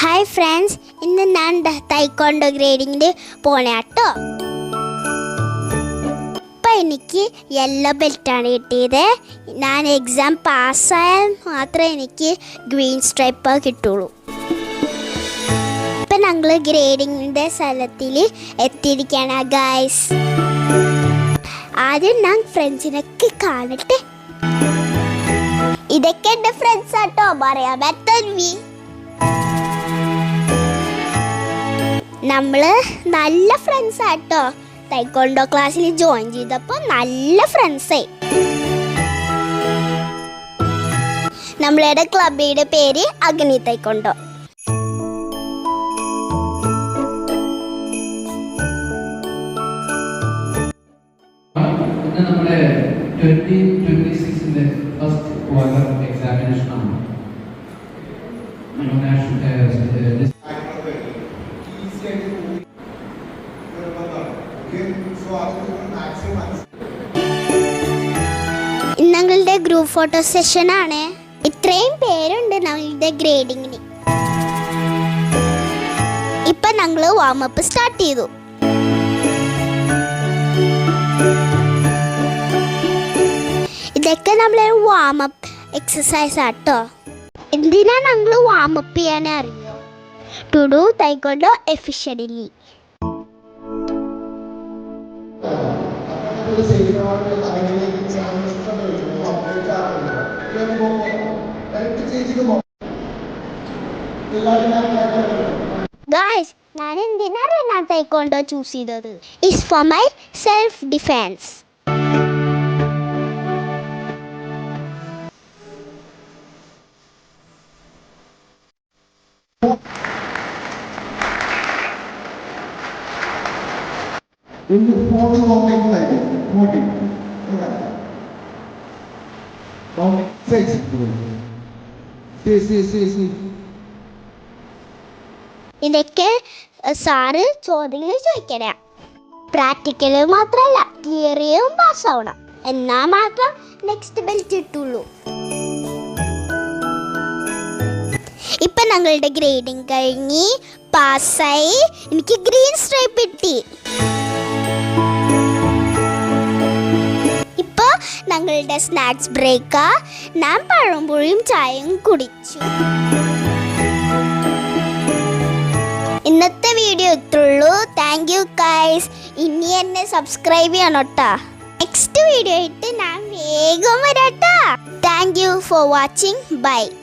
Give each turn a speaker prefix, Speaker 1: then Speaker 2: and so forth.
Speaker 1: Hi friends, ഇന്ന് ഞാൻ taekwondo ഗ്രേഡിങ്ങിന് പോണേ കേട്ടോ. ഇപ്പം എനിക്ക് യെല്ലോ ബെൽറ്റാണ് കിട്ടിയത്. ഞാൻ എക്സാം പാസ്സായാൽ മാത്രമേ എനിക്ക് ഗ്രീൻ സ്ട്രൈപ്പ് കിട്ടുള്ളൂ. ഇപ്പം ഞങ്ങൾ ഗ്രേഡിങ്ങിൻ്റെ സ്ഥലത്തിൽ എത്തിയിരിക്കുകയാണ് ഗൈസ്. ആദ്യം ഞാൻ ഫ്രണ്ട്സിനൊക്കെ കാണട്ടെ. ഇതൊക്കെ എൻ്റെ ഫ്രണ്ട്സ് ആട്ടോ, പറയാൻ പറ്റും. നമ്മൾ നല്ല ഫ്രണ്ട്സ് ആട്ടോ. taekwondo ക്ലാസ്സിൽ ജോയിൻ ചെയ്തപ്പോൾ നല്ല ഫ്രണ്ട്സായി. നമ്മളുടെ ക്ലബിയുടെ പേര് അഗ്നി taekwondo.
Speaker 2: നമ്മുടെ 2026 ഫസ്റ്റ് ക്വാർട്ടർ എക്സാമിനേഷൻ ആണ്.
Speaker 1: ഞങ്ങളുടെ ഗ്രൂപ്പ് ഫോട്ടോ സെഷൻ ആണ്. ഇത്രയും പേരുണ്ട് ഞങ്ങളുടെ ഗ്രേഡിങ്ങിന്. ഇപ്പൊ ഞങ്ങൾ വാമപ്പ് സ്റ്റാർട്ട് ചെയ്തു. ഇതൊക്കെ നമ്മളെ വാമപ്പ് എക്സസൈസ് ആട്ടോ. എന്തിനാ ഞങ്ങൾ വാമപ്പ് ചെയ്യാനേ അറിയോ? To do taekwondo efficiently. Guys, ഞാൻ എന്തിനാണ് taekwondo ചൂസ് ചെയ്തത്? It's for my self defence. ഇതൊക്കെ സാറ് ചോദ്യങ്ങൾ ചോദിക്കണം. പ്രാക്ടിക്കല് മാത്രമല്ല, തിയറിയും പാസ്സാവണം. എന്നാൽ മാത്രം നെക്സ്റ്റ് ബെൽറ്റ് കിട്ടുള്ളൂ. ഇപ്പം ഞങ്ങളുടെ ഗ്രേഡിങ് കഴിഞ്ഞ് പാസ്സായി. എനിക്ക് ഗ്രീൻ സ്ട്രൈപ്പ് കിട്ടി. ഇപ്പോൾ ഞങ്ങളുടെ സ്നാക്സ് ബ്രേക്കാ. ഞാൻ പഴംപൊഴിയും ചായയും കുടിച്ചു. ഇന്നത്തെ വീഡിയോ ഇത്രയുള്ളൂ. Thank you guys. ഇനി എന്നെ സബ്സ്ക്രൈബ് ചെയ്യണം കേട്ടോ. നെക്സ്റ്റ് വീഡിയോ ആയിട്ട് ഞാൻ വേഗം വരാം. Thank you for watching. By.